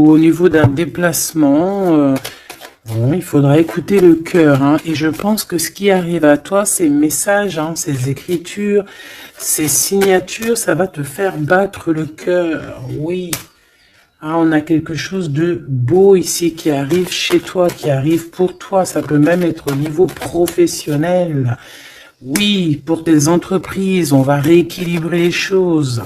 au niveau d'un déplacement, bon, il faudra écouter le cœur. Hein, et je pense que ce qui arrive à toi, ces messages, hein, ces écritures, ces signatures, ça va te faire battre le cœur. Oui. Ah, on a quelque chose de beau ici qui arrive chez toi, qui arrive pour toi. Ça peut même être au niveau professionnel. Oui, pour tes entreprises, on va rééquilibrer les choses.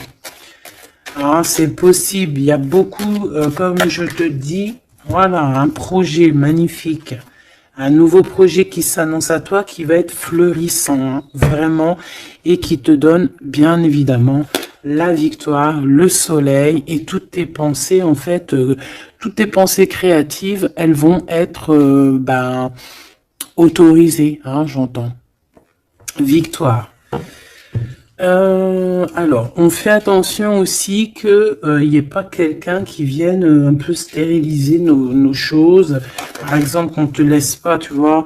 Ah, c'est possible. Il y a beaucoup, comme je te dis, voilà, un projet magnifique. Un nouveau projet qui s'annonce à toi, qui va être florissant, hein, vraiment, et qui te donne, bien évidemment, la victoire, le soleil, et toutes tes pensées, en fait, toutes tes pensées créatives, elles vont être autorisées, hein, j'entends. Victoire. Alors, on fait attention aussi que il n'y ait pas quelqu'un qui vienne un peu stériliser nos choses. Par exemple, qu'on te laisse pas, tu vois.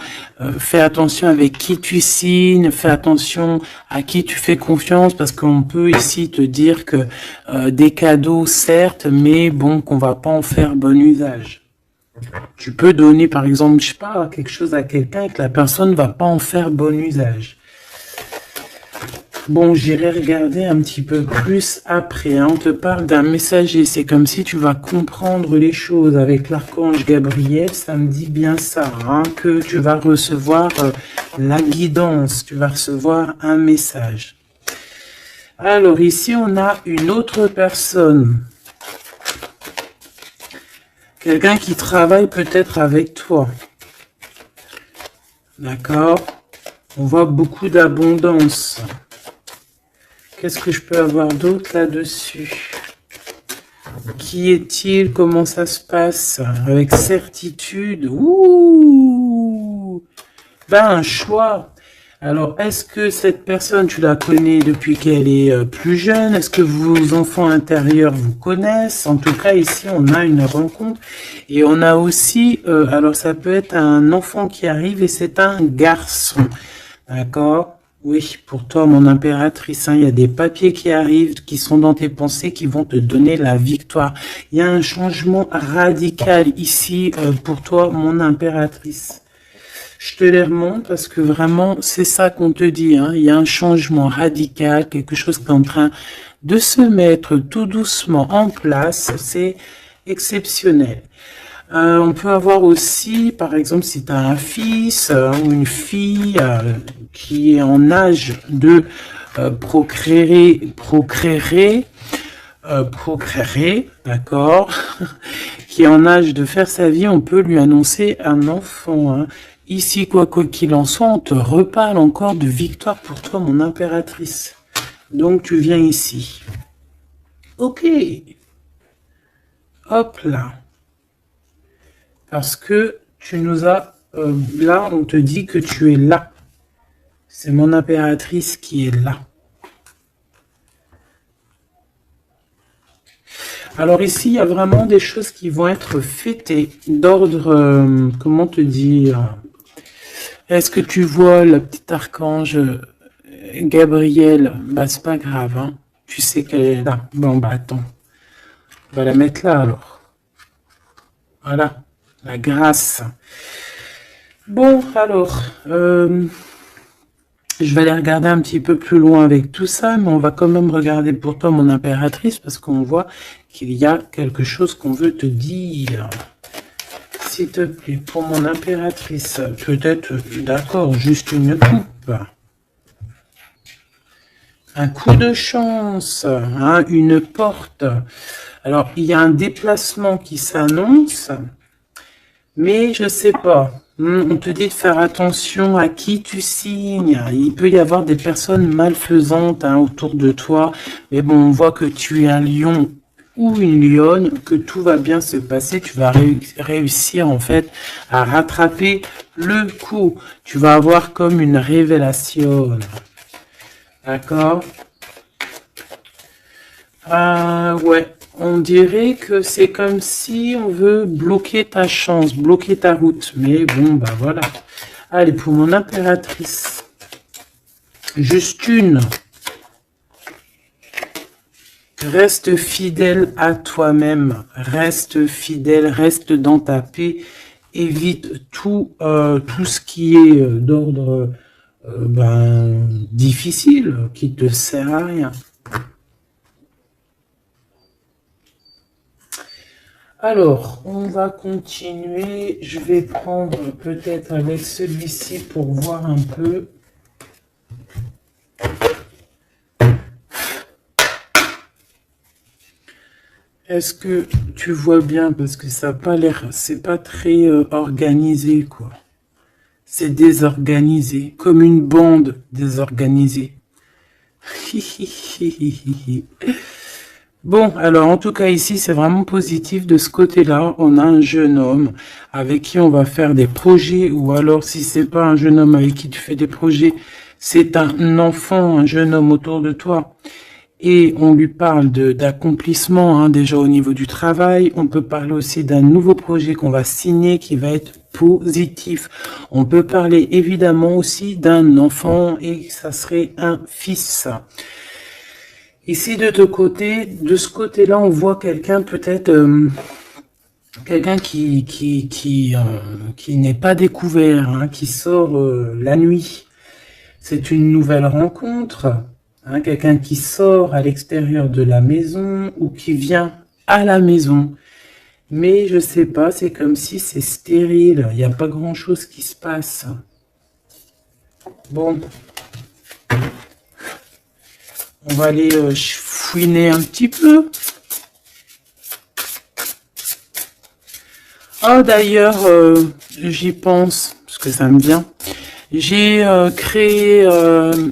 Fais attention avec qui tu signes, fais attention à qui tu fais confiance, parce qu'on peut ici te dire que des cadeaux, certes, mais bon, qu'on va pas en faire bon usage. Tu peux donner, par exemple, je sais pas, quelque chose à quelqu'un et que la personne ne va pas en faire bon usage. Bon, j'irai regarder un petit peu plus après. Hein. On te parle d'un messager. C'est comme si tu vas comprendre les choses avec l'archange Gabriel. Ça me dit bien ça, hein, que tu vas recevoir la guidance. Tu vas recevoir un message. Alors ici, on a une autre personne. Quelqu'un qui travaille peut-être avec toi. D'accord? On voit beaucoup d'abondance. Qu'est-ce que je peux avoir d'autre là-dessus? Qui est-il? Comment ça se passe? Avec certitude. Ouh! Ben, un choix. Alors, est-ce que cette personne, tu la connais depuis qu'elle est plus jeune? Est-ce que vos enfants intérieurs vous connaissent? En tout cas, ici, on a une rencontre. Et on a aussi, alors ça peut être un enfant qui arrive et c'est un garçon. D'accord? Oui, pour toi, mon impératrice, hein, il y a des papiers qui arrivent, qui sont dans tes pensées, qui vont te donner la victoire. Il y a un changement radical ici pour toi, mon impératrice. Je te les remonte parce que vraiment, c'est ça qu'on te dit. Hein. Il y a un changement radical, quelque chose qui est en train de se mettre tout doucement en place. C'est exceptionnel. On peut avoir aussi, par exemple, si tu as un fils ou une fille qui est en âge de procréer, d'accord, qui est en âge de faire sa vie, on peut lui annoncer un enfant. Hein. Ici, quoi qu'il en soit, on te reparle encore de victoire pour toi, mon impératrice. Donc, tu viens ici. Ok. Hop là. Parce que tu nous as... là, on te dit que tu es là. C'est mon impératrice qui est là. Alors ici, il y a vraiment des choses qui vont être fêtées d'ordre... comment te dire? Est-ce que tu vois le petit archange Gabriel? Bah, c'est pas grave, hein. Tu sais qu'elle est là. Bon, bah, attends. On va la mettre là, alors. Voilà. La grâce. Bon, alors, je vais aller regarder un petit peu plus loin avec tout ça, mais on va quand même regarder pour toi, mon impératrice, parce qu'on voit qu'il y a quelque chose qu'on veut te dire. S'il te plaît, pour mon impératrice, peut-être, d'accord, juste une coupe. Un coup de chance, hein, une porte. Alors, il y a un déplacement qui s'annonce. Mais je sais pas. On te dit de faire attention à qui tu signes. Il peut y avoir des personnes malfaisantes autour de toi. Mais bon, on voit que tu es un lion ou une lionne, que tout va bien se passer. Tu vas réussir en fait à rattraper le coup. Tu vas avoir comme une révélation. D'accord? Ah ouais. On dirait que c'est comme si on veut bloquer ta chance, bloquer ta route. Mais bon, bah voilà. Allez, pour mon impératrice. Juste une. Reste fidèle à toi-même, reste fidèle, reste dans ta paix, évite tout ce qui est d'ordre difficile, qui te sert à rien. Alors, on va continuer. Je vais prendre peut-être avec celui-ci pour voir un peu. Est-ce que tu vois bien? Parce que ça n'a pas l'air, c'est pas très organisé, quoi. C'est désorganisé, comme une bande désorganisée. Bon, alors en tout cas ici, c'est vraiment positif. De ce côté-là, on a un jeune homme avec qui on va faire des projets, ou alors si c'est pas un jeune homme avec qui tu fais des projets, c'est un enfant, un jeune homme autour de toi. Et on lui parle d'accomplissement, hein, déjà au niveau du travail. On peut parler aussi d'un nouveau projet qu'on va signer qui va être positif. On peut parler évidemment aussi d'un enfant et ça serait un fils. Ici de ce côté-là, on voit quelqu'un peut-être quelqu'un qui n'est pas découvert, hein, qui sort la nuit. C'est une nouvelle rencontre. Hein, quelqu'un qui sort à l'extérieur de la maison ou qui vient à la maison. Mais je sais pas, c'est comme si c'est stérile. Il n'y a pas grand-chose qui se passe. Bon. On va aller fouiner un petit peu. Oh, d'ailleurs, j'y pense, parce que ça me vient. J'ai créé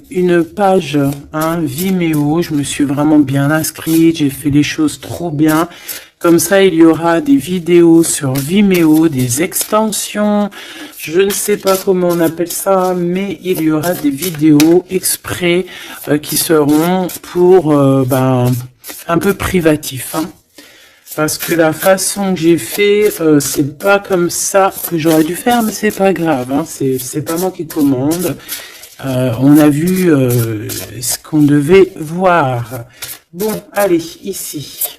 une page Vimeo, je me suis vraiment bien inscrite, j'ai fait les choses trop bien. Comme ça, il y aura des vidéos sur Vimeo, des extensions, je ne sais pas comment on appelle ça, mais il y aura des vidéos exprès qui seront pour un peu privatif. Hein. Parce que la façon que j'ai fait, c'est pas comme ça que j'aurais dû faire, mais c'est pas grave, hein, c'est pas moi qui commande. On a vu ce qu'on devait voir. Bon, allez, ici.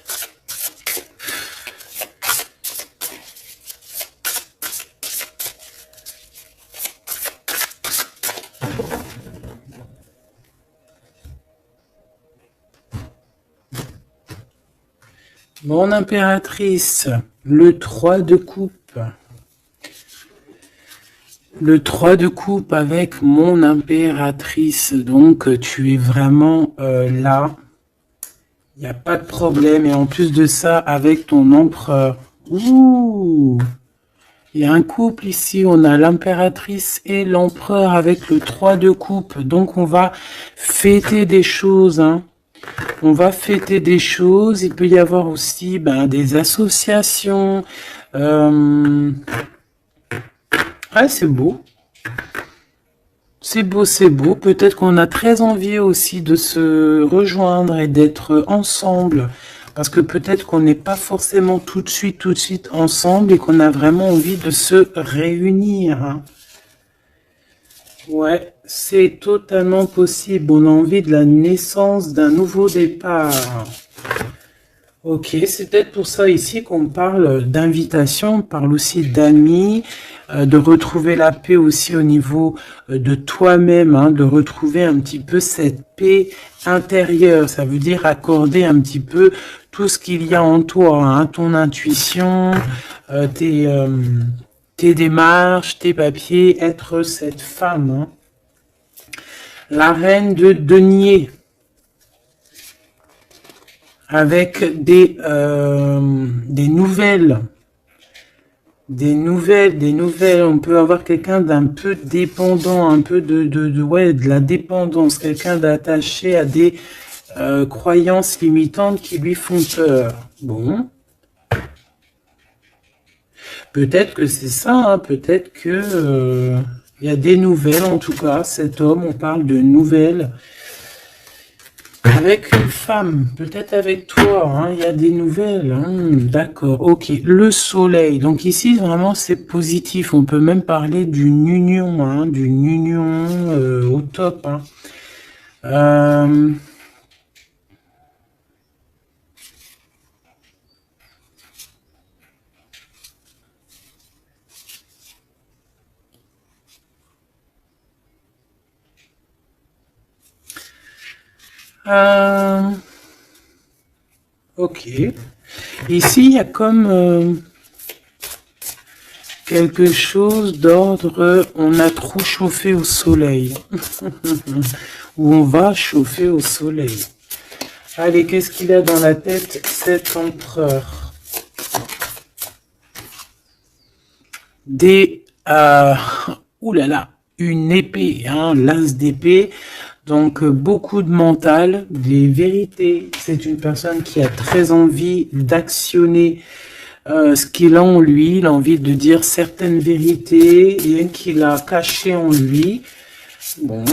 Mon impératrice, le 3 de coupe. Le 3 de coupe avec mon impératrice. Donc, tu es vraiment là. Il n'y a pas de problème. Et en plus de ça, avec ton empereur. Ouh! Il y a un couple ici. On a l'impératrice et l'empereur avec le 3 de coupe. Donc, on va fêter des choses, hein. On va fêter des choses. Il peut y avoir aussi des associations. Ouais, c'est beau. C'est beau, c'est beau. Peut-être qu'on a très envie aussi de se rejoindre et d'être ensemble. Parce que peut-être qu'on n'est pas forcément tout de suite ensemble et qu'on a vraiment envie de se réunir. Hein. Ouais, c'est totalement possible. On a envie de la naissance d'un nouveau départ. Ok, c'est peut-être pour ça ici qu'on parle d'invitation, on parle aussi d'amis, de retrouver la paix aussi au niveau de toi-même, hein, de retrouver un petit peu cette paix intérieure. Ça veut dire accorder un petit peu tout ce qu'il y a en toi, hein, ton intuition, tes démarches, tes papiers, être cette femme. Hein. La reine de denier. Avec des nouvelles. Des nouvelles. On peut avoir quelqu'un d'un peu dépendant, un peu de la dépendance, quelqu'un d'attaché à des croyances limitantes qui lui font peur. Bon. Peut-être que c'est ça, hein, peut-être que il y a des nouvelles, en tout cas, cet homme, on parle de nouvelles. Avec une femme, peut-être avec toi, hein, il y a des nouvelles. Hein, d'accord, ok. Le soleil, donc ici, vraiment, c'est positif. On peut même parler d'une union, hein, au top. Hein. Ok. Ici, il y a comme quelque chose d'ordre, on a trop chauffé au soleil. Ou on va chauffer au soleil. Allez, qu'est-ce qu'il a dans la tête, cet empereur? Ouh là là, une épée, hein, l'as d'épée. Donc, beaucoup de mental, des vérités. C'est une personne qui a très envie d'actionner ce qu'il a en lui. Il a envie de dire certaines vérités et qu'il a cachées en lui. Bon,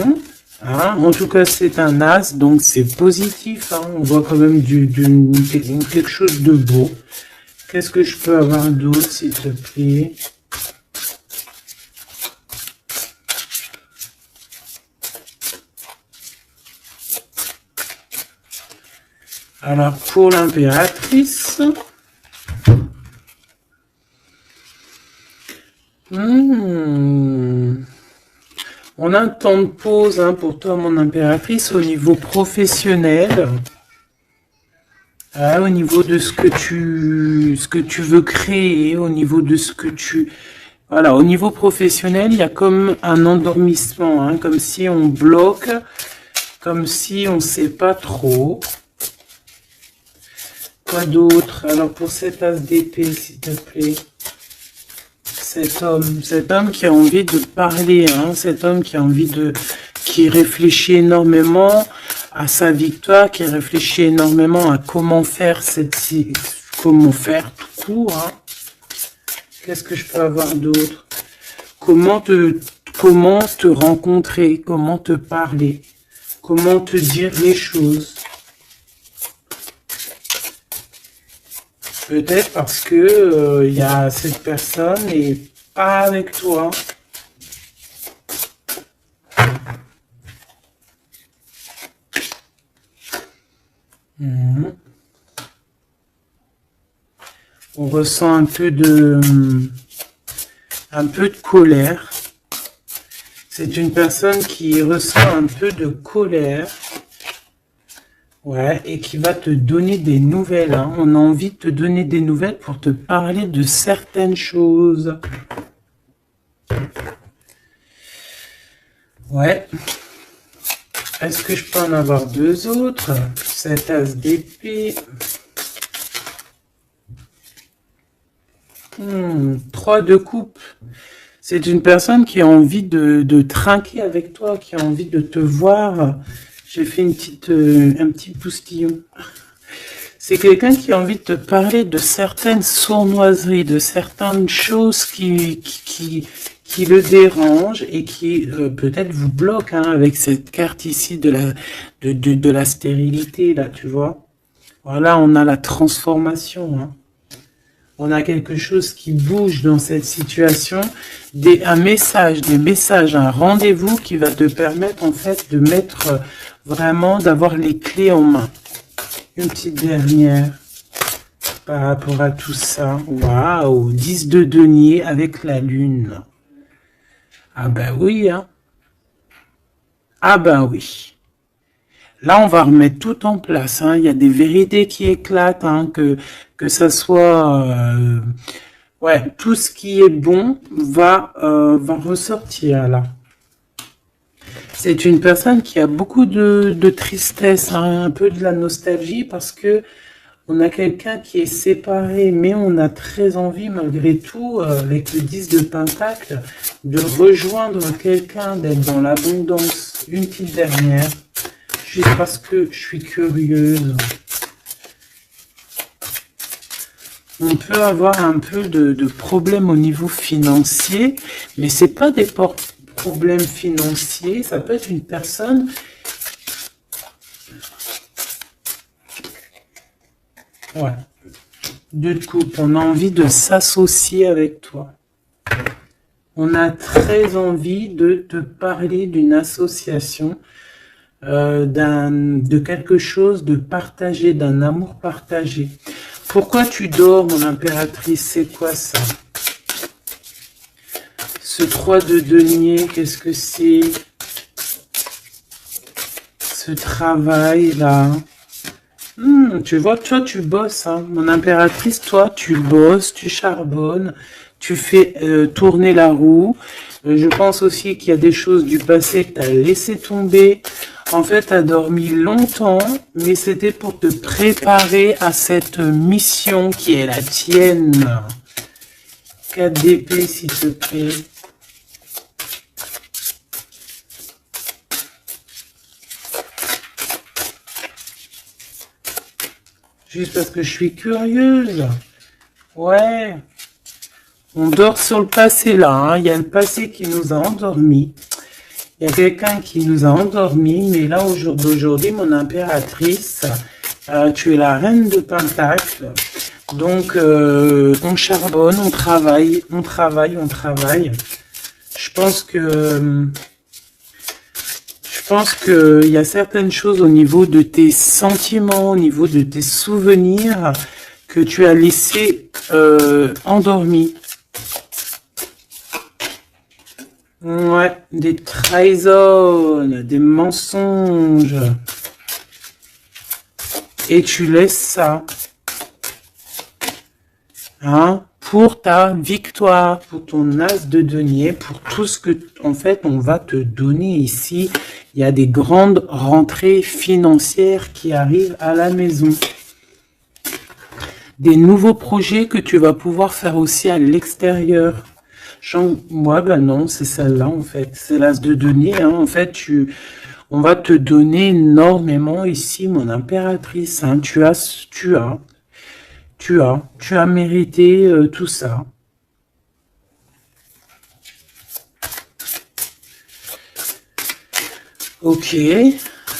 hein, en tout cas, c'est un as, donc c'est positif. Hein, on voit quand même quelque chose de beau. Qu'est-ce que je peux avoir d'autre, s'il te plaît? Alors, pour l'impératrice... On a un temps de pause hein, pour toi, mon impératrice, au niveau professionnel. Au niveau de ce que tu veux créer, au niveau de ce que tu... Voilà, au niveau professionnel, il y a comme un endormissement, hein, comme si on bloque, comme si on ne sait pas trop. Quoi d'autre? Alors, pour cet as d'épée, s'il te plaît. Cet homme qui a envie de parler, hein, cet homme qui a envie de... qui réfléchit énormément à sa victoire, qui réfléchit énormément à comment faire comment faire tout court. Hein. Qu'est-ce que je peux avoir d'autre? Comment te rencontrer, comment te parler, comment te dire les choses. Peut-être parce que y a cette personne et pas avec toi. On ressent un peu de colère. C'est une personne qui ressent un peu de colère. Ouais, et qui va te donner des nouvelles. Hein. On a envie de te donner des nouvelles pour te parler de certaines choses. Ouais. Est-ce que je peux en avoir deux autres? Cet as d'épée. 3 de coupe. C'est une personne qui a envie de trinquer avec toi, qui a envie de te voir. J'ai fait un petit postillon. C'est quelqu'un qui a envie de te parler de certaines sournoiseries, de certaines choses qui le dérangent et qui peut-être vous bloquent hein, avec cette carte ici de la stérilité, là, tu vois. Voilà, on a la transformation. Hein. On a quelque chose qui bouge dans cette situation, un message, un rendez-vous qui va te permettre en fait de mettre vraiment, d'avoir les clés en main. Une petite dernière par rapport à tout ça. Waouh, 10 de denier avec la lune. Ah ben oui, hein. Ah ben oui. Là, on va remettre tout en place. Hein. Il y a des vérités qui éclatent, hein, que ça soit... ouais, tout ce qui est bon va ressortir là. C'est une personne qui a beaucoup de tristesse, hein, un peu de la nostalgie, parce que on a quelqu'un qui est séparé, mais on a très envie, malgré tout, avec le 10 de Pentacle, de rejoindre quelqu'un, d'être dans l'abondance. Une petite dernière. Juste parce que je suis curieuse. On peut avoir un peu de problèmes au niveau financier, mais c'est pas des problèmes financiers, ça peut être une personne... Ouais. De couple, on a envie de s'associer avec toi. On a très envie de te parler d'une association. De quelque chose de partagé, d'un amour partagé. Pourquoi tu dors, mon impératrice? C'est quoi ça? Ce 3 de denier, qu'est-ce que c'est? ce travail-là. Tu vois, toi, tu bosses, hein. Mon impératrice, toi, tu bosses, tu charbonnes, tu fais tourner la roue. Je pense aussi qu'il y a des choses du passé que tu as laissé tomber. En fait, tu as dormi longtemps, mais c'était pour te préparer à cette mission qui est la tienne. 4 d'épée, s'il te plaît. Juste parce que je suis curieuse. Ouais. On dort sur le passé là. Hein. Il y a le passé qui nous a endormis. Il y a quelqu'un qui nous a endormis. Mais là, aujourd'hui, mon impératrice, tu es la reine de Pentacle. Donc, on charbonne, on travaille. Je pense qu'il y a certaines choses au niveau de tes sentiments, au niveau de tes souvenirs que tu as laissé endormis. Ouais, des trahisons, des mensonges. Et tu laisses ça. Hein, pour ta victoire, pour ton as de denier, pour tout ce que, en fait, on va te donner ici. Il y a des grandes rentrées financières qui arrivent à la maison. Des nouveaux projets que tu vas pouvoir faire aussi à l'extérieur. Moi, ben non, c'est celle-là, en fait. C'est l'as de denier, hein. En fait, on va te donner énormément ici, mon impératrice. Hein. Tu as mérité tout ça. Ok,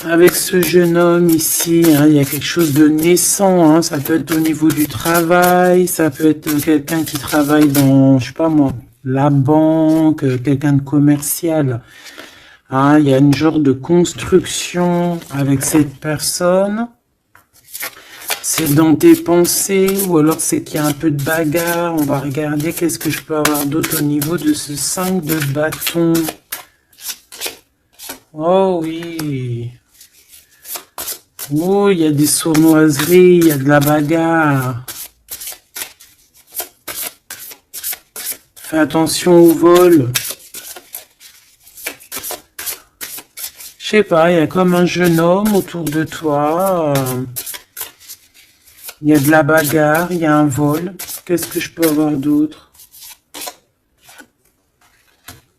avec ce jeune homme ici, hein, il y a quelque chose de naissant, hein, ça peut être au niveau du travail, ça peut être quelqu'un qui travaille dans, je sais pas moi, la banque, quelqu'un de commercial. Hein, il y a une genre de construction avec cette personne. C'est dans tes pensées ou alors c'est qu'il y a un peu de bagarre. On va regarder qu'est-ce que je peux avoir d'autre au niveau de ce 5 de bâton. Oh oui. Oh, il y a des sournoiseries, il y a de la bagarre. Fais attention au vol. Je sais pas, il y a comme un jeune homme autour de toi. Il y a de la bagarre, il y a un vol. Qu'est-ce que je peux avoir d'autre?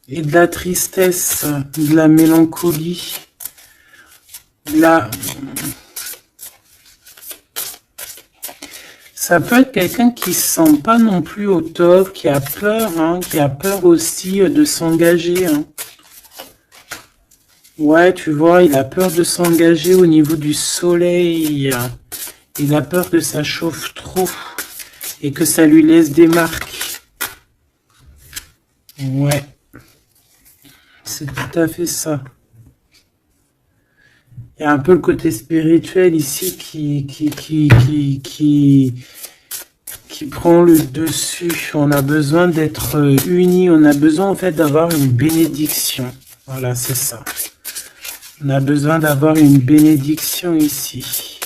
Et de la tristesse, de la mélancolie. Ça peut être quelqu'un qui se sent pas non plus au top, qui a peur, hein, qui a peur aussi de s'engager. Hein. Ouais, tu vois, il a peur de s'engager au niveau du soleil. Il a peur que ça chauffe trop et que ça lui laisse des marques. Ouais, c'est tout à fait ça. Il y a un peu le côté spirituel ici qui prend le dessus. On a besoin d'être unis. On a besoin en fait d'avoir une bénédiction. Voilà, c'est ça. On a besoin d'avoir une bénédiction ici.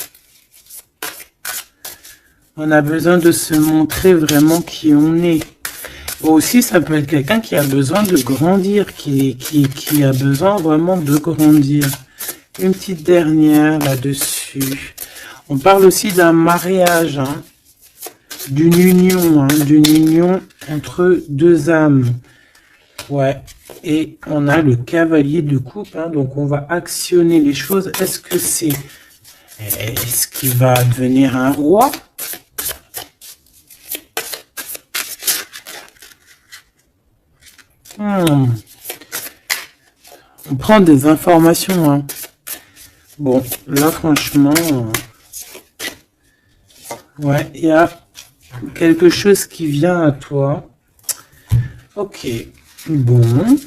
On a besoin de se montrer vraiment qui on est. Aussi, ça peut être quelqu'un qui a besoin de grandir, qui a besoin vraiment de grandir. Une petite dernière là-dessus. On parle aussi d'un mariage, hein, d'une union entre deux âmes. Ouais. Et on a le cavalier de coupe, hein, donc on va actionner les choses. Est-ce qu'il va devenir un roi? On prend des informations, hein. Bon, là, franchement, ouais, il y a quelque chose qui vient à toi. Ok, bon.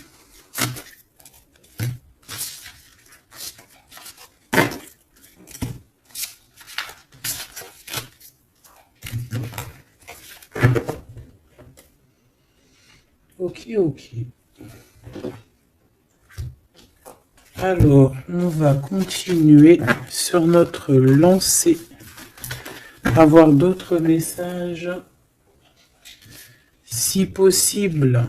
Ok. Alors, on va continuer sur notre lancée. Avoir d'autres messages, si possible.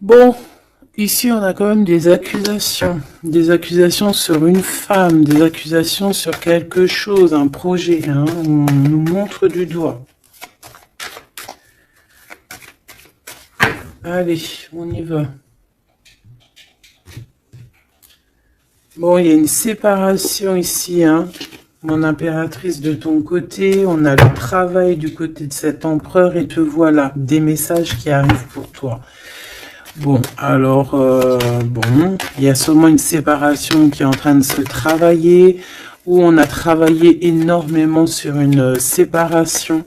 Bon, ici on a quand même des accusations sur une femme, des accusations sur quelque chose, un projet, hein, on nous montre du doigt. Allez, on y va. Bon, il y a une séparation ici, hein, mon impératrice de ton côté, on a le travail du côté de cet empereur et te voilà, des messages qui arrivent pour toi. Bon, alors, bon, il y a seulement une séparation qui est en train de se travailler, où on a travaillé énormément sur une séparation.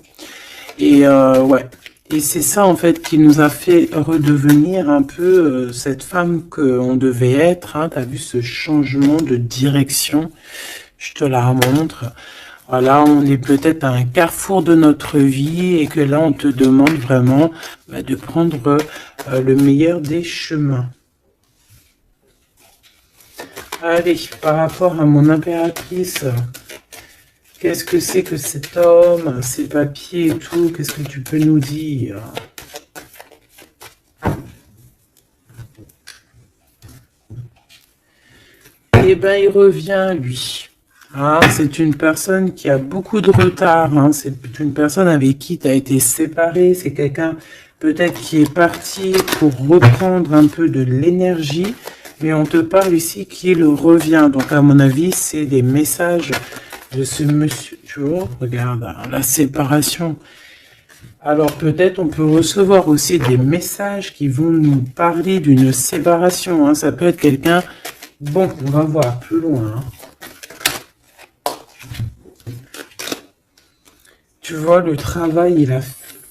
Et ouais, et c'est ça en fait qui nous a fait redevenir un peu cette femme qu'on devait être. Hein. Tu as vu ce changement de direction, je te la montre. Voilà, on est peut-être à un carrefour de notre vie et que là, on te demande vraiment de prendre le meilleur des chemins. Allez, par rapport à mon impératrice, qu'est-ce que c'est que cet homme, ses papiers et tout, qu'est-ce que tu peux nous dire? Eh bien, il revient, lui. Hein, c'est une personne qui a beaucoup de retard, hein, c'est une personne avec qui tu as été séparé, c'est quelqu'un peut-être qui est parti pour reprendre un peu de l'énergie, mais on te parle ici qu'il revient. Donc à mon avis, c'est des messages de ce monsieur, tu vois, regarde, la séparation. Alors peut-être on peut recevoir aussi des messages qui vont nous parler d'une séparation, hein, ça peut être quelqu'un, bon, on va voir plus loin, hein. Tu vois, le travail et la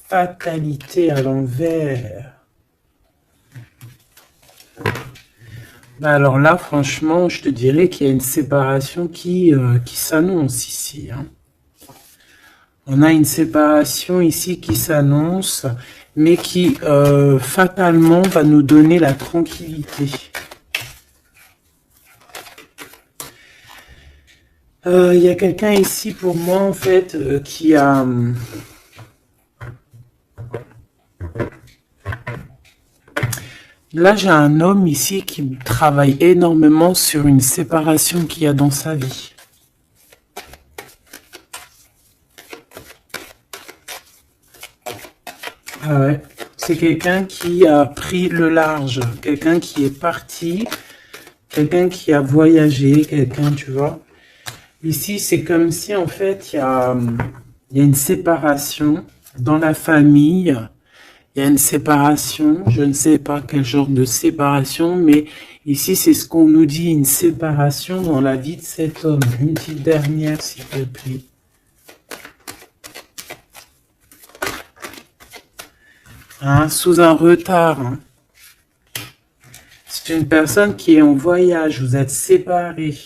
fatalité à l'envers. Alors là, franchement, je te dirais qu'il y a une séparation qui s'annonce ici. Hein. On a une séparation ici qui s'annonce, mais qui fatalement va nous donner la tranquillité. Il y a quelqu'un ici pour moi en fait qui a là j'ai un homme ici qui travaille énormément sur une séparation qu'il y a dans sa vie. Ah ouais, c'est quelqu'un qui a pris le large, quelqu'un qui est parti, quelqu'un qui a voyagé, quelqu'un, tu vois. Ici, c'est comme si, en fait, il y a une séparation dans la famille. Il y a une séparation. Je ne sais pas quel genre de séparation, mais ici, c'est ce qu'on nous dit, une séparation dans la vie de cet homme. Une petite dernière, s'il te plaît. Hein, sous un retard. Hein. C'est une personne qui est en voyage. Vous êtes séparés.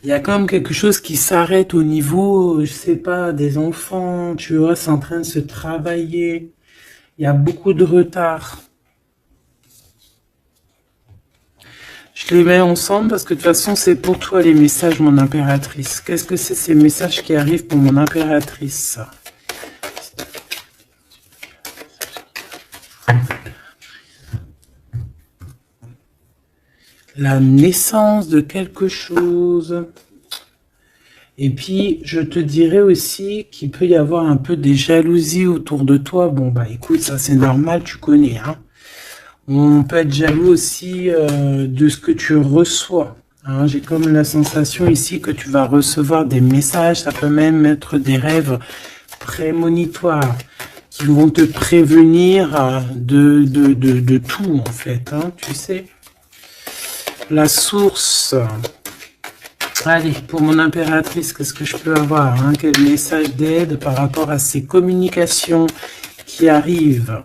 Il y a comme quelque chose qui s'arrête au niveau, je sais pas, des enfants, tu vois, c'est en train de se travailler. Il y a beaucoup de retard. Je les mets ensemble parce que de toute façon, c'est pour toi les messages, mon impératrice. Qu'est-ce que c'est ces messages qui arrivent pour mon impératrice? La naissance de quelque chose. Et puis, je te dirais aussi qu'il peut y avoir un peu des jalousies autour de toi. Bon, bah écoute, ça c'est normal, tu connais. Hein. On peut être jaloux aussi de ce que tu reçois. Hein. J'ai comme la sensation ici que tu vas recevoir des messages. Ça peut même être des rêves prémonitoires qui vont te prévenir de tout, en fait. Hein, tu sais. La source. Allez, pour mon impératrice, qu'est-ce que je peux avoir, hein? Quel message d'aide par rapport à ces communications qui arrivent?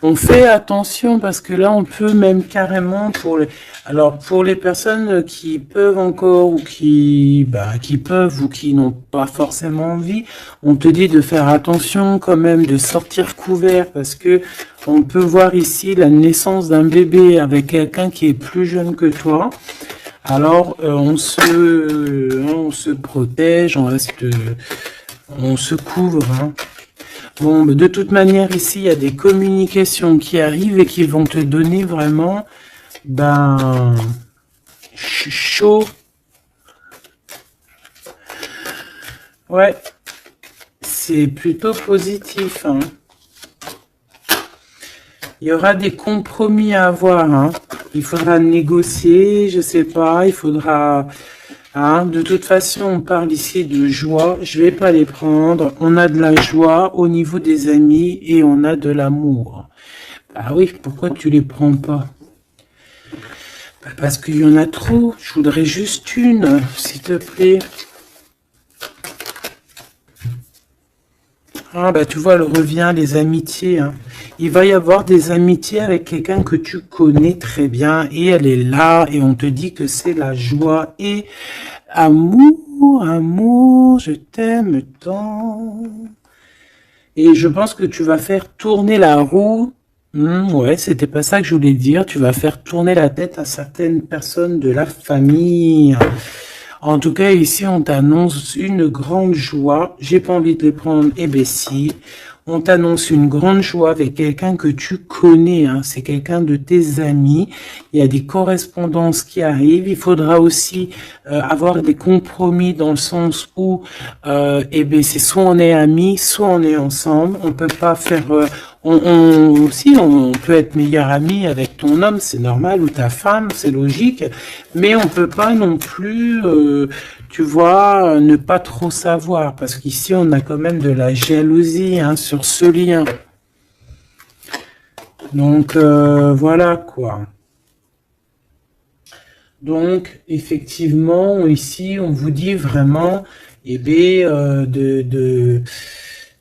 On fait attention parce que là, on peut même carrément alors pour les personnes qui peuvent encore ou qui peuvent ou qui n'ont pas forcément envie, on te dit de faire attention quand même, de sortir couvert parce que on peut voir ici la naissance d'un bébé avec quelqu'un qui est plus jeune que toi. Alors, on se protège, on se couvre, hein. Bon, de toute manière, ici, il y a des communications qui arrivent et qui vont te donner vraiment, chaud. Ouais, c'est plutôt positif, hein. Il y aura des compromis à avoir, hein. Il faudra négocier, je sais pas, il faudra... Hein, de toute façon, on parle ici de joie. Je vais pas les prendre. On a de la joie au niveau des amis et on a de l'amour. Ah oui, pourquoi tu les prends pas? Parce qu'il y en a trop. Je voudrais juste une, s'il te plaît. Ah tu vois, elle revient, les amitiés, hein. Il va y avoir des amitiés avec quelqu'un que tu connais très bien et elle est là et on te dit que c'est la joie et amour, amour, je t'aime tant. Et je pense que tu vas faire tourner la roue. Ouais, c'était pas ça que je voulais dire. Tu vas faire tourner la tête à certaines personnes de la famille. En tout cas, ici, on t'annonce une grande joie. J'ai pas envie de les prendre, eh ben si. On t'annonce une grande joie avec quelqu'un que tu connais, hein. C'est quelqu'un de tes amis. Il y a des correspondances qui arrivent. Il faudra aussi avoir des compromis dans le sens où, eh ben, c'est soit on est amis, soit on est ensemble. On peut pas faire... si, on peut être meilleur ami avec ton homme, c'est normal, ou ta femme, c'est logique. Mais on peut pas non plus... tu vois, ne pas trop savoir, parce qu'ici, on a quand même de la jalousie, hein, sur ce lien. Donc, voilà, quoi. Donc, effectivement, ici, on vous dit vraiment, eh bien,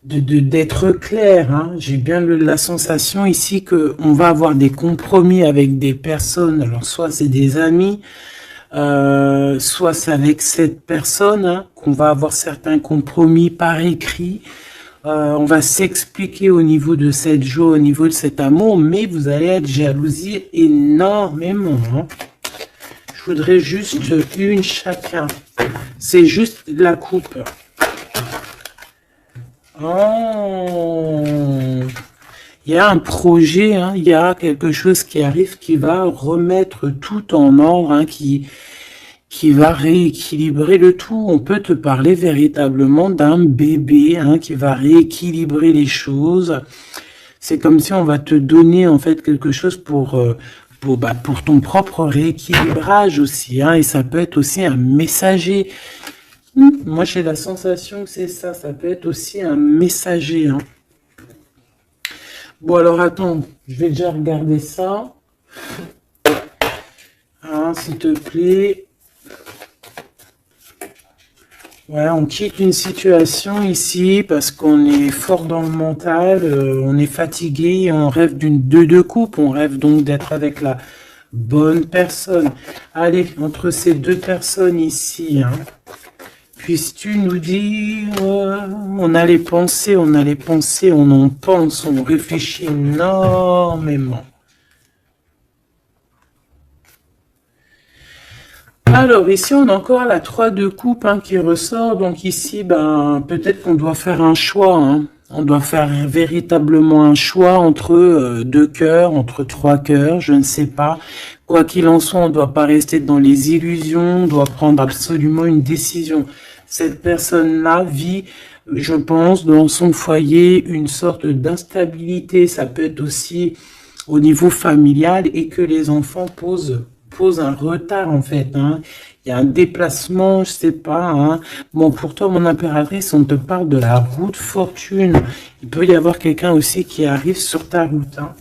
d'être clair, hein. J'ai bien la sensation ici que on va avoir des compromis avec des personnes, alors soit c'est des amis, soit c'est avec cette personne, hein, qu'on va avoir certains compromis par écrit. On va s'expliquer au niveau de cette joie, au niveau de cet amour, mais vous allez être jalousie énormément, hein. Je voudrais juste une chacun. C'est juste la coupe. Oh, il y a un projet, hein, il y a quelque chose qui arrive qui va remettre tout en ordre, hein, qui va rééquilibrer le tout. On peut te parler véritablement d'un bébé, hein, qui va rééquilibrer les choses. C'est comme si on va te donner en fait quelque chose pour ton propre rééquilibrage aussi, hein, et ça peut être aussi un messager. Moi, j'ai la sensation que c'est ça. Ça peut être aussi un messager, hein. Bon, alors, attends. Je vais déjà regarder ça. Hein, s'il te plaît. Ouais, on quitte une situation ici parce qu'on est fort dans le mental. On est fatigué. On rêve d'une deux coupe. On rêve donc d'être avec la bonne personne. Allez, entre ces deux personnes ici, hein. Puisses-tu nous dire, on a les pensées, on en pense, on réfléchit énormément. Alors ici on a encore la 3 de coupe, hein, qui ressort, donc ici peut-être qu'on doit faire un choix, hein. On doit faire véritablement un choix entre deux cœurs, entre trois cœurs, je ne sais pas. Quoi qu'il en soit, on ne doit pas rester dans les illusions, on doit prendre absolument une décision. Cette personne-là vit, je pense, dans son foyer, une sorte d'instabilité. Ça peut être aussi au niveau familial et que les enfants posent pose un retard en fait, hein. Il y a un déplacement, je sais pas, hein. Bon, pour toi, mon impératrice, on te parle de la route fortune. Il peut y avoir quelqu'un aussi qui arrive sur ta route, hein.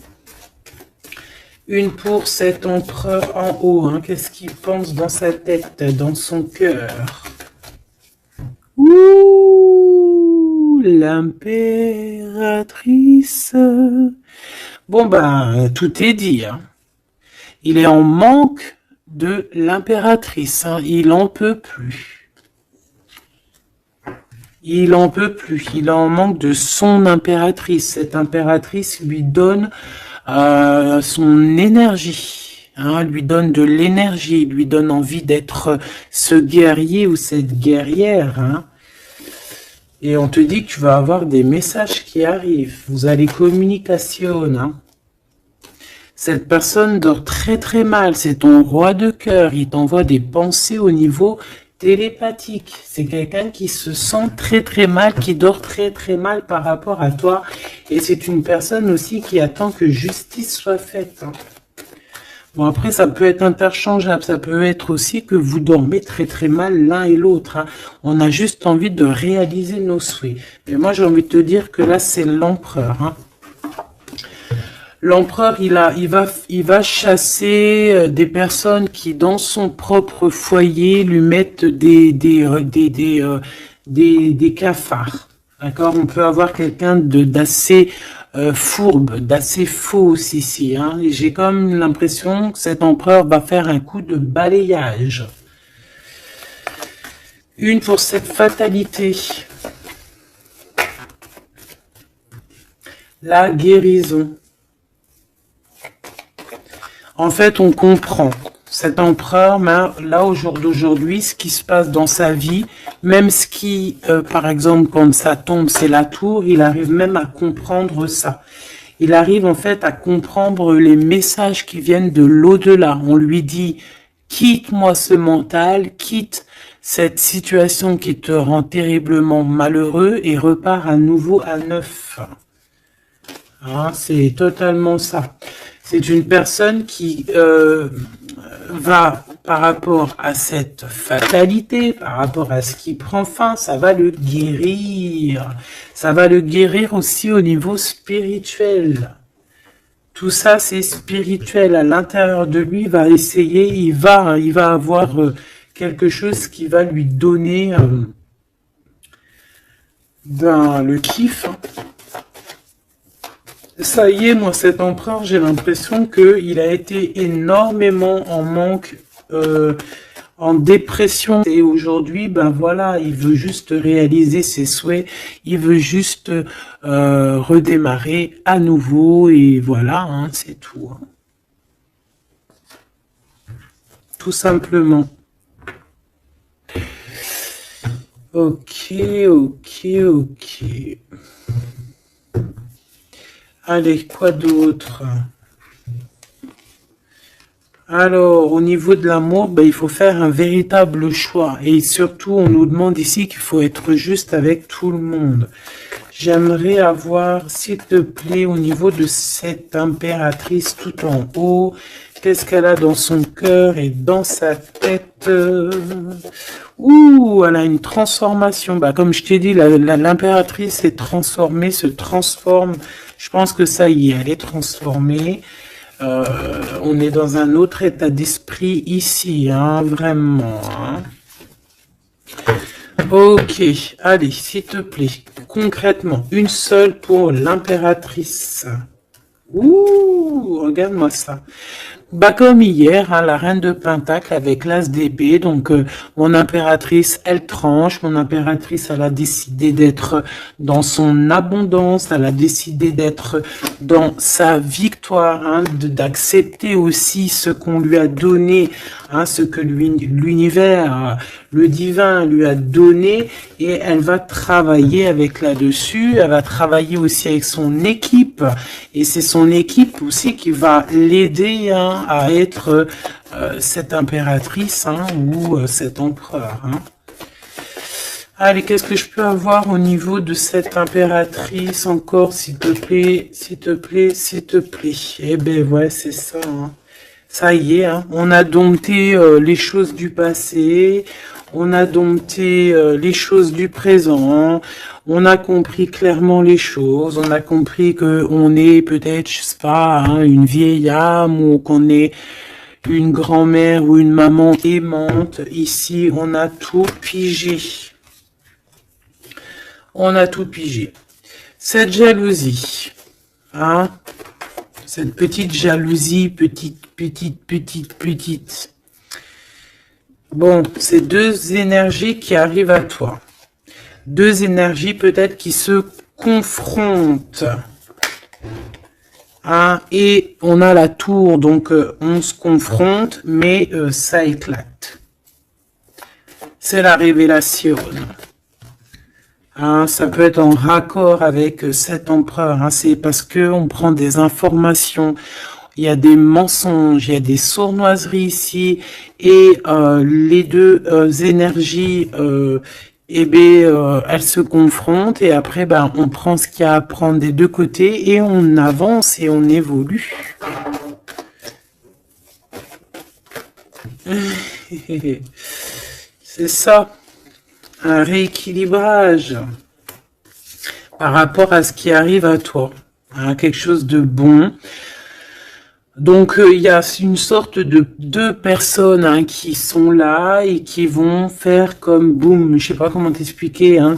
Une pour cet empereur en haut, hein. Qu'est-ce qu'il pense dans sa tête, dans son cœur? Ouh, l'impératrice. Bon, ben, tout est dit, hein. Il est en manque de l'impératrice, hein. Il en peut plus. Il en peut plus. Il est en manque de son impératrice. Cette impératrice lui donne son énergie, hein, lui donne de l'énergie, lui donne envie d'être ce guerrier ou cette guerrière, hein. Et on te dit que tu vas avoir des messages qui arrivent. Vous allez communication, hein. Cette personne dort très très mal. C'est ton roi de cœur. Il t'envoie des pensées au niveau télépathique. C'est quelqu'un qui se sent très très mal, qui dort très très mal par rapport à toi. Et c'est une personne aussi qui attend que justice soit faite, hein. Bon, après, ça peut être interchangeable. Ça peut être aussi que vous dormez très très mal l'un et l'autre, hein. On a juste envie de réaliser nos souhaits. Mais moi, j'ai envie de te dire que là, c'est l'empereur, hein. L'empereur, il va chasser des personnes qui, dans son propre foyer, lui mettent des cafards. D'accord? On peut avoir quelqu'un d'assez fourbe, d'assez faux ici, hein. J'ai comme l'impression que cet empereur va faire un coup de balayage. Une pour cette fatalité. La guérison. En fait, on comprend. Cet empereur, là, au jour d'aujourd'hui, ce qui se passe dans sa vie, même ce qui, par exemple, quand ça tombe, c'est la tour, il arrive même à comprendre ça. Il arrive, en fait, à comprendre les messages qui viennent de l'au-delà. On lui dit, quitte-moi ce mental, quitte cette situation qui te rend terriblement malheureux et repars à nouveau à neuf. Hein, c'est totalement ça. C'est une personne qui va, par rapport à cette fatalité, par rapport à ce qui prend fin, ça va le guérir. Ça va le guérir aussi au niveau spirituel. Tout ça, c'est spirituel. À l'intérieur de lui, il va essayer, il va avoir quelque chose qui va lui donner le kiff, hein. Ça y est, moi, cet empereur, j'ai l'impression qu'il a été énormément en manque, en dépression. Et aujourd'hui, ben voilà, il veut juste réaliser ses souhaits. Il veut juste redémarrer à nouveau. Et voilà, hein, c'est tout, hein. Tout simplement. Ok. Allez, quoi d'autre? Alors, au niveau de l'amour, ben, il faut faire un véritable choix. Et surtout, on nous demande ici qu'il faut être juste avec tout le monde. J'aimerais avoir, s'il te plaît, au niveau de cette impératrice tout en haut, qu'est-ce qu'elle a dans son cœur et dans sa tête? Ouh, elle a une transformation. Bah, comme je t'ai dit, l'impératrice est transformée, se transforme. Je pense que ça y est, elle est transformée. On est dans un autre état d'esprit ici, hein, vraiment, hein. Ok, allez, s'il te plaît, concrètement, une seule pour l'impératrice. Ouh, regarde-moi ça. Bah comme hier, hein, la reine de Pentacle avec l'as d'épée. Donc mon impératrice, elle tranche. Mon impératrice, elle a décidé d'être dans son abondance. Elle a décidé d'être dans sa victoire, hein, d'accepter aussi ce qu'on lui a donné, hein, ce que l'univers, le divin lui a donné. Et elle va travailler avec là-dessus. Elle va travailler aussi avec son équipe. Et c'est son équipe aussi qui va l'aider, hein, à être cette impératrice, hein, ou cet empereur, hein. Allez, qu'est-ce que je peux avoir au niveau de cette impératrice encore, s'il te plaît, s'il te plaît, s'il te plaît. Eh ben ouais, c'est ça, hein. Ça y est, hein, on a dompté les choses du passé, on a dompté les choses du présent, on a compris clairement les choses, on a compris que on est peut-être, je sais pas, hein, une vieille âme ou qu'on est une grand-mère ou une maman aimante. Ici, on a tout pigé. On a tout pigé. Cette jalousie, hein, cette petite jalousie, petite. Bon, c'est deux énergies qui arrivent à toi. Deux énergies peut-être qui se confrontent. Hein, et on a la tour, donc on se confronte, mais ça éclate. C'est la révélation. Hein, ça peut être en raccord avec cet empereur. Hein, c'est parce que on prend des informations. Il y a des mensonges, il y a des sournoiseries ici, et les deux énergies, elles se confrontent, et après, ben, on prend ce qu'il y a à prendre des deux côtés, et on avance et on évolue. C'est ça, un rééquilibrage par rapport à ce qui arrive à toi, hein, quelque chose de bon. Donc, il y a une sorte de deux personnes, hein, qui sont là et qui vont faire comme boum. Je sais pas comment t'expliquer. Hein,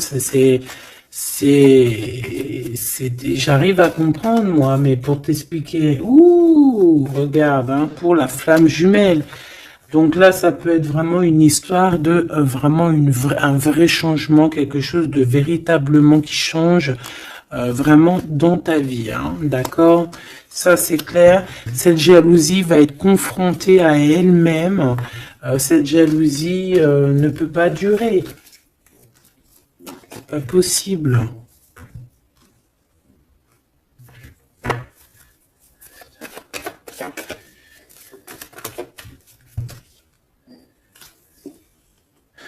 j'arrive à comprendre moi, mais pour t'expliquer, ouh, regarde, hein, pour la flamme jumelle. Donc là, ça peut être vraiment une histoire de vraiment un vrai changement, quelque chose de véritablement qui change vraiment dans ta vie, hein, d'accord? Ça, c'est clair. Cette jalousie va être confrontée à elle-même. Cette jalousie ne peut pas durer. C'est pas possible.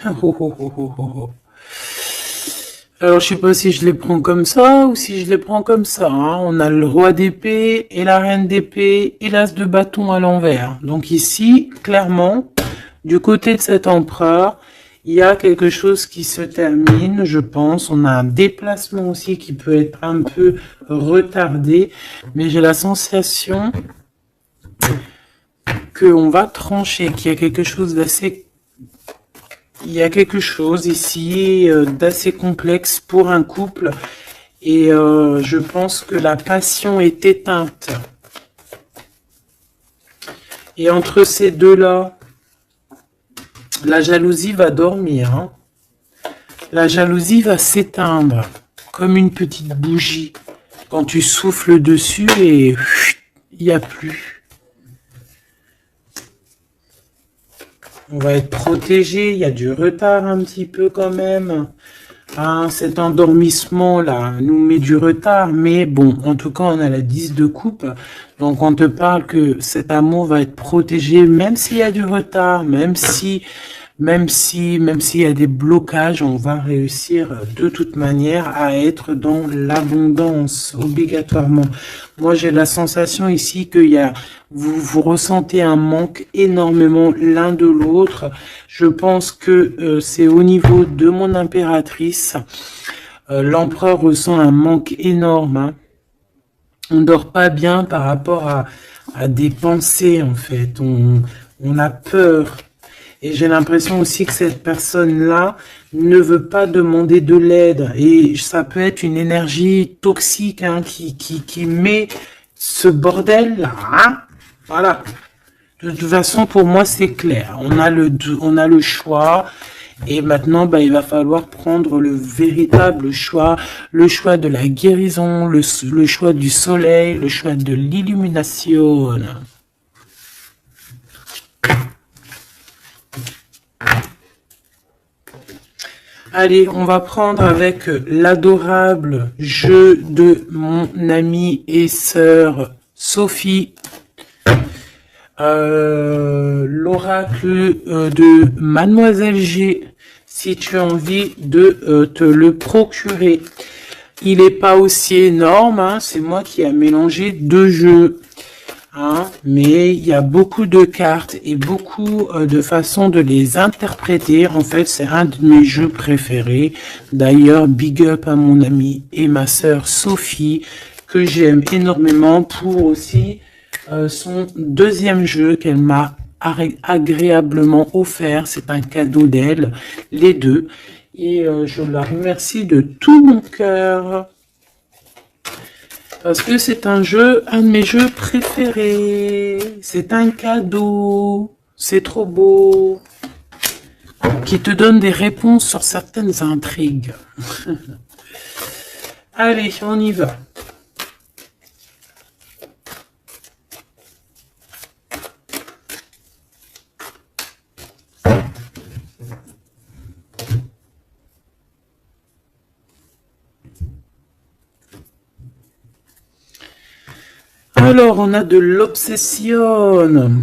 Oh, oh, oh, oh, oh. Alors, je sais pas si je les prends comme ça ou si je les prends comme ça. Hein. On a le roi d'épée et la reine d'épée et l'as de bâton à l'envers. Donc ici, clairement, du côté de cet empereur, il y a quelque chose qui se termine, je pense. On a un déplacement aussi qui peut être un peu retardé. Mais j'ai la sensation qu'on va trancher, qu'il y a quelque chose d'assez... Il y a quelque chose ici d'assez complexe pour un couple et je pense que la passion est éteinte. Et entre ces deux-là, la jalousie va dormir. Hein. La jalousie va s'éteindre comme une petite bougie quand tu souffles dessus et il n'y a plus. On va être protégé, il y a du retard un petit peu quand même. Hein, cet endormissement-là nous met du retard, mais bon, en tout cas, on a la 10 de coupe. Donc, on te parle que cet amour va être protégé, même s'il y a du retard, même s'il y a des blocages, on va réussir de toute manière à être dans l'abondance, obligatoirement. Moi, j'ai la sensation ici que vous ressentez un manque énormément l'un de l'autre. Je pense que c'est au niveau de mon impératrice. L'empereur ressent un manque énorme. Hein. On dort pas bien par rapport à des pensées, en fait. On a peur. Et j'ai l'impression aussi que cette personne-là ne veut pas demander de l'aide. Et ça peut être une énergie toxique, hein, qui met ce bordel-là. Hein. Voilà. De toute façon, pour moi, c'est clair. On a le choix. Et maintenant, il va falloir prendre le véritable choix. Le choix de la guérison, le choix du soleil, le choix de l'illumination. Allez, on va prendre avec l'adorable jeu de mon amie et sœur Sophie. L'oracle de Mademoiselle G, si tu as envie de te le procurer. Il n'est pas aussi énorme, hein, c'est moi qui ai mélangé deux jeux. hein, mais il y a beaucoup de cartes et beaucoup de façons de les interpréter. En fait, c'est un de mes jeux préférés. D'ailleurs, big up à mon amie et ma sœur Sophie, que j'aime énormément pour aussi son deuxième jeu qu'elle m'a agréablement offert. C'est un cadeau d'elle, les deux. Et je la remercie de tout mon cœur. Parce que c'est un jeu, un de mes jeux préférés. C'est un cadeau. C'est trop beau. Qui te donne des réponses sur certaines intrigues. Allez, on y va. Alors, on a de l'obsession.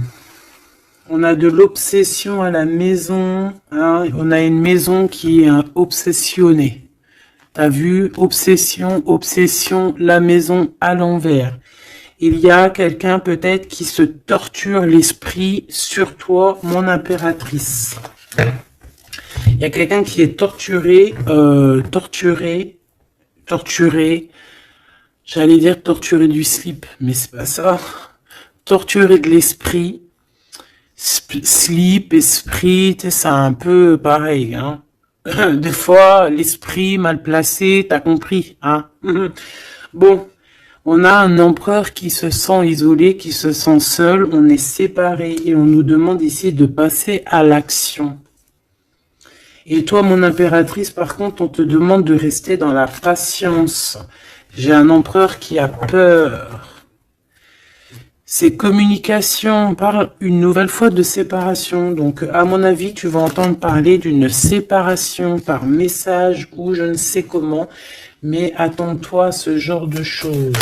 On a de l'obsession à la maison. Hein. On a une maison qui est obsessionnée. T'as vu? Obsession, obsession, la maison à l'envers. Il y a quelqu'un peut-être qui se torture l'esprit sur toi, mon impératrice. Il y a quelqu'un qui est torturé, torturé. J'allais dire torturé du slip, mais c'est pas ça. Torturé de l'esprit. Slip, esprit, c'est un peu pareil, hein. Des fois, l'esprit mal placé, t'as compris, hein. Bon, on a un empereur qui se sent isolé, qui se sent seul, on est séparés et on nous demande ici de passer à l'action. Et toi, mon impératrice, par contre, on te demande de rester dans la patience. J'ai un empereur qui a peur. C'est communication, on parle une nouvelle fois de séparation. Donc, à mon avis, tu vas entendre parler d'une séparation par message ou je ne sais comment. Mais attends-toi à ce genre de choses.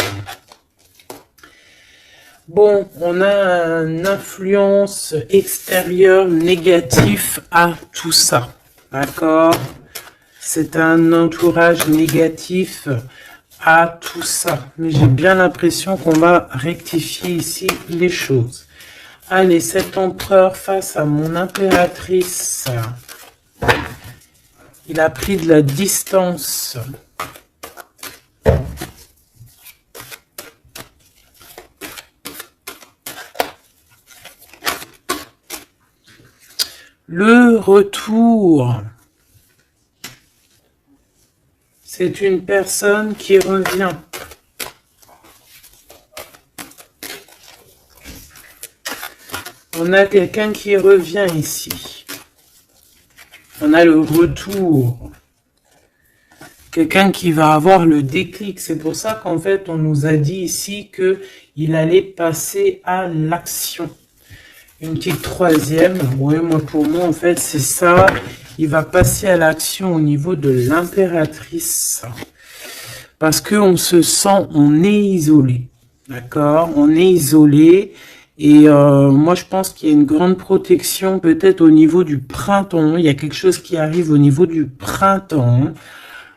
Bon, on a une influence extérieure négative à tout ça. D'accord? C'est un entourage négatif à tout ça. Mais j'ai bien l'impression qu'on va rectifier ici les choses. Allez, cet empereur face à mon impératrice. Il a pris de la distance. Le retour. C'est une personne qui revient. On a quelqu'un qui revient ici. On a le retour. Quelqu'un qui va avoir le déclic. C'est pour ça qu'en fait, on nous a dit ici qu'il allait passer à l'action. Une petite troisième. Ouais, pour moi, en fait, c'est ça. Il va passer à l'action au niveau de l'impératrice. Parce qu'on se sent, on est isolé. D'accord? On est isolé. Et moi, je pense qu'il y a une grande protection peut-être au niveau du printemps. Il y a quelque chose qui arrive au niveau du printemps.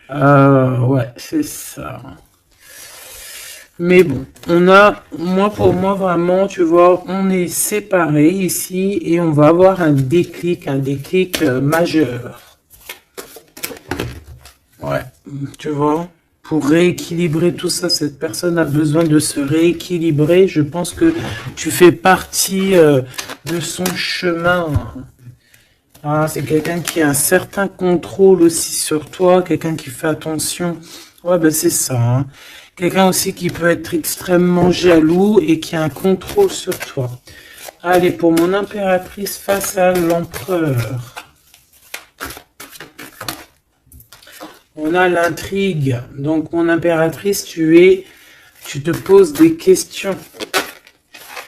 Ouais, c'est ça. Mais bon, on a, pour moi, vraiment, tu vois, on est séparés ici et on va avoir un déclic majeur. Ouais, tu vois, pour rééquilibrer tout ça, cette personne a besoin de se rééquilibrer. Je pense que tu fais partie de son chemin. Ah, c'est quelqu'un qui a un certain contrôle aussi sur toi, quelqu'un qui fait attention. Ouais, ben c'est ça, hein. Quelqu'un aussi qui peut être extrêmement jaloux et qui a un contrôle sur toi. Allez, pour mon impératrice face à l'empereur. On a l'intrigue. Donc, mon impératrice, tu te poses des questions.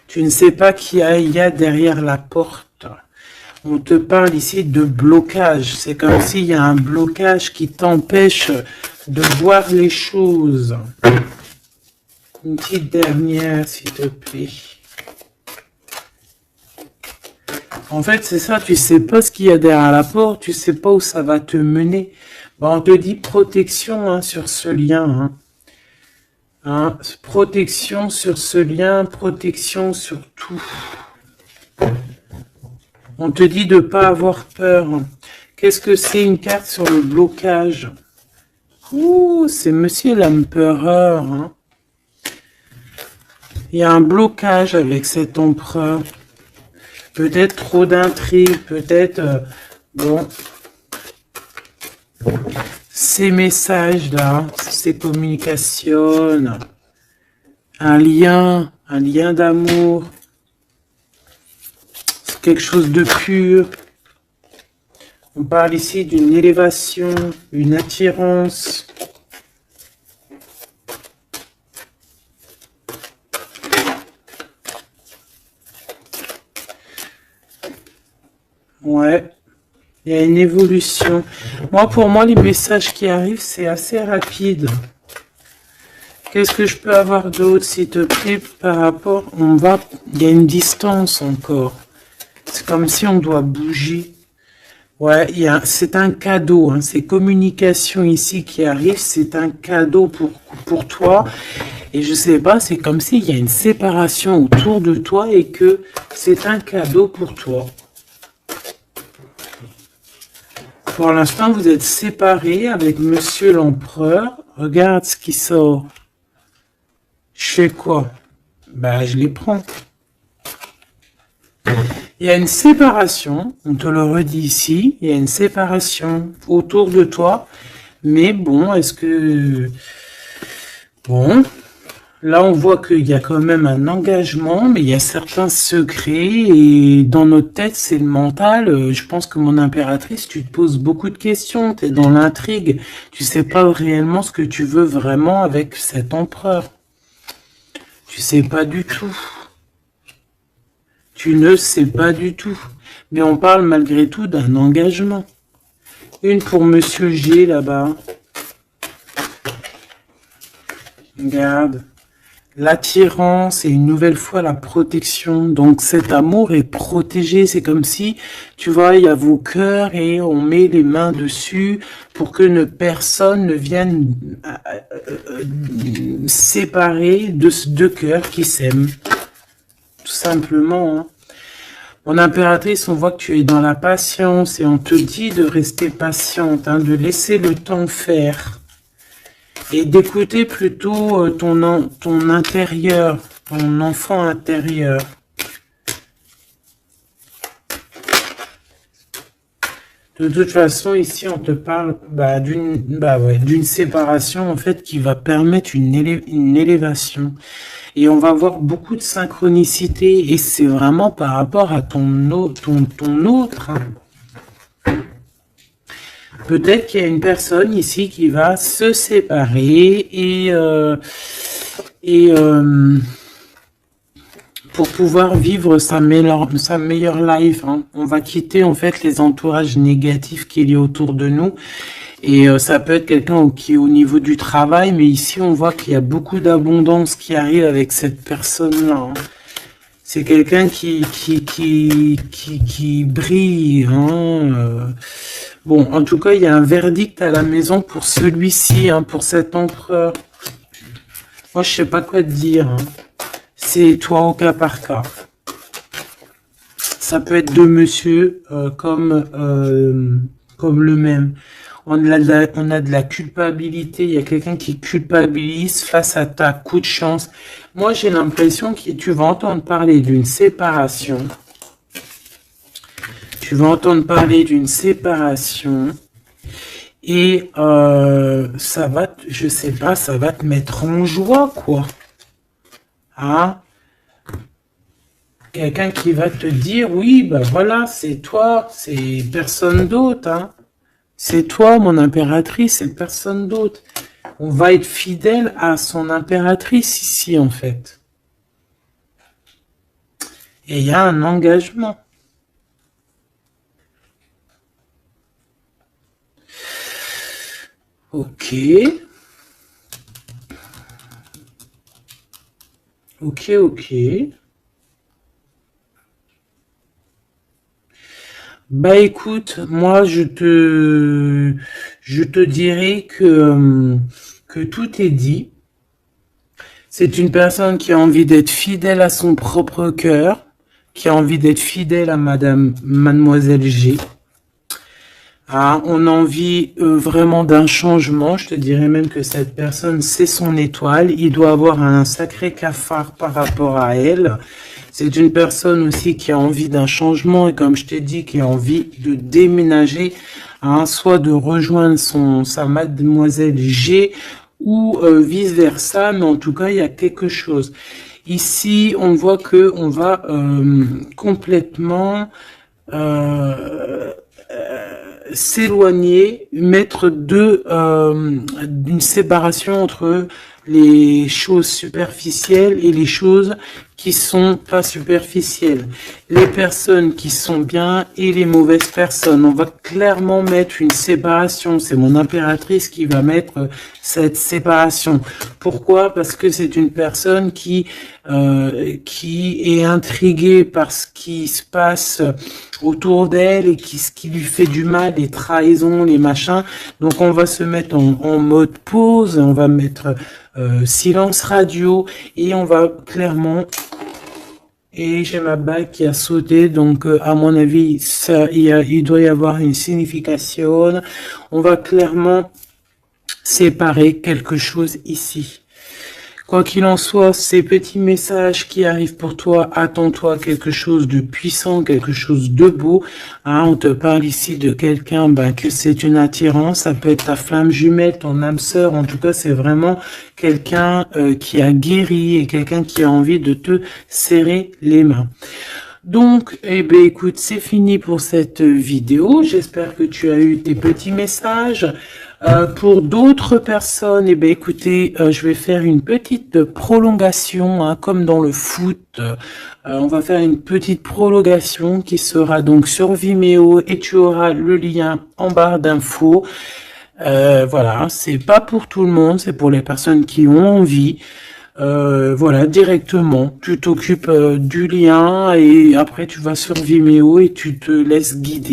Tu ne sais pas qui il y a derrière la porte. On te parle ici de blocage. C'est comme s'il y a un blocage qui t'empêche de voir les choses. Une petite dernière, s'il te plaît. En fait, c'est ça, tu sais pas ce qu'il y a derrière la porte, tu sais pas où ça va te mener. Bon, on te dit protection hein, sur ce lien. Hein. Hein, protection sur ce lien, protection sur tout. On te dit de ne pas avoir peur. Qu'est-ce que c'est une carte sur le blocage? Ouh, c'est Monsieur l'Empereur. Hein. Il y a un blocage avec cet empereur. Peut-être trop d'intrigues, peut-être... bon. Ces messages-là, ces communications, un lien d'amour, c'est quelque chose de pur. On parle ici d'une élévation, une attirance. Ouais, il y a une évolution. Pour moi, les messages qui arrivent, c'est assez rapide. Qu'est-ce que je peux avoir d'autre, s'il te plaît, par rapport... Il y a une distance encore. C'est comme si on doit bouger. Ouais, c'est un cadeau. Hein. Ces communications ici qui arrivent, c'est un cadeau pour toi. Et je sais pas, c'est comme s'il y a une séparation autour de toi et que c'est un cadeau pour toi. Pour l'instant, vous êtes séparés avec Monsieur l'Empereur. Regarde ce qui sort. Je fais quoi? Bah, je les prends. Il y a une séparation, on te le redit ici, il y a une séparation autour de toi. Mais bon, est-ce que... Bon, là on voit qu'il y a quand même un engagement, mais il y a certains secrets. Et dans notre tête, c'est le mental. Je pense que mon impératrice, tu te poses beaucoup de questions, tu es dans l'intrigue. Tu sais pas réellement ce que tu veux vraiment avec cet empereur. Tu sais pas du tout. Tu ne sais pas du tout. Mais on parle malgré tout d'un engagement. Une pour Monsieur G là-bas. Regarde. L'attirance et une nouvelle fois la protection. Donc cet amour est protégé. C'est comme si, tu vois, il y a vos cœurs et on met les mains dessus pour que personne ne vienne séparer de ces deux cœurs qui s'aiment. Tout simplement. Hein. Mon impératrice, on voit que tu es dans la patience et on te dit de rester patiente, hein, de laisser le temps faire et d'écouter plutôt ton intérieur, ton enfant intérieur. De toute façon, ici, on te parle d'une séparation en fait qui va permettre une élévation. Et on va voir beaucoup de synchronicité. Et c'est vraiment par rapport à ton autre. Hein. Peut-être qu'il y a une personne ici qui va se séparer pour pouvoir vivre sa meilleure life. Hein. On va quitter en fait les entourages négatifs qu'il y a autour de nous. Et ça peut être quelqu'un qui est au niveau du travail, mais ici on voit qu'il y a beaucoup d'abondance qui arrive avec cette personne-là. Hein. C'est quelqu'un qui brille. Hein. Bon, en tout cas, il y a un verdict à la maison pour celui-ci, hein, pour cet empereur. Moi, je sais pas quoi te dire. Hein. C'est toi au cas par cas. Ça peut être deux monsieur comme le même. On a de la culpabilité. Il y a quelqu'un qui culpabilise face à ta coup de chance. Moi, j'ai l'impression que tu vas entendre parler d'une séparation. Tu vas entendre parler d'une séparation. Et ça va, je sais pas, ça va te mettre en joie, quoi. Hein? Quelqu'un qui va te dire, oui, bah voilà, c'est toi, c'est personne d'autre, hein. C'est toi, mon impératrice, c'est personne d'autre. On va être fidèle à son impératrice ici, en fait. Et il y a un engagement. Ok. Ok. Bah écoute, moi je te dirais que tout est dit. C'est une personne qui a envie d'être fidèle à son propre cœur, qui a envie d'être fidèle à Mademoiselle G. Ah, on a envie vraiment d'un changement. Je te dirais même que cette personne, c'est son étoile. Il doit avoir un sacré cafard par rapport à elle. C'est une personne aussi qui a envie d'un changement et comme je t'ai dit, qui a envie de déménager, hein, soit de rejoindre sa Mademoiselle G ou vice-versa. Mais en tout cas, il y a quelque chose. Ici, on voit que on va complètement s'éloigner, mettre une séparation entre les choses superficielles et les choses qui sont pas superficielles. Les personnes qui sont bien et les mauvaises personnes. On va clairement mettre une séparation. C'est mon impératrice qui va mettre cette séparation. Pourquoi? Parce que c'est une personne qui est intriguée par ce qui se passe autour d'elle et ce qui lui fait du mal, les trahisons, les machins. Donc on va se mettre en mode pause, on va mettre silence radio et on va clairement... Et j'ai ma bague qui a sauté, donc à mon avis, il doit y avoir une signification. On va clairement séparer quelque chose ici. Quoi qu'il en soit, ces petits messages qui arrivent pour toi, attends-toi quelque chose de puissant, quelque chose de beau. Hein, on te parle ici de quelqu'un que c'est une attirance, ça peut être ta flamme jumelle, ton âme sœur. En tout cas, c'est vraiment quelqu'un qui a guéri et quelqu'un qui a envie de te serrer les mains. Donc, écoute, c'est fini pour cette vidéo. J'espère que tu as eu tes petits messages. Pour d'autres personnes, écoutez, je vais faire une petite prolongation, hein, comme dans le foot. On va faire une petite prolongation qui sera donc sur Vimeo et tu auras le lien en barre d'infos. Voilà, c'est pas pour tout le monde, c'est pour les personnes qui ont envie. Voilà, directement, tu t'occupes du lien et après tu vas sur Vimeo et tu te laisses guider.